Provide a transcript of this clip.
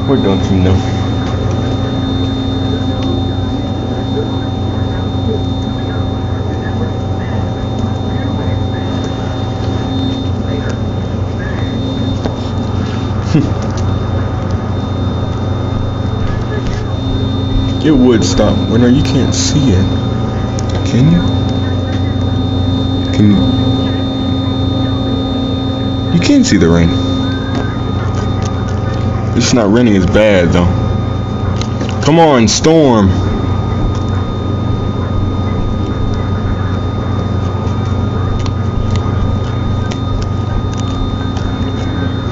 What don't you know? It would stop. Well, no, you can't see it. Can you? Can you? You can see the rain. It's not raining as bad though. Come on, storm.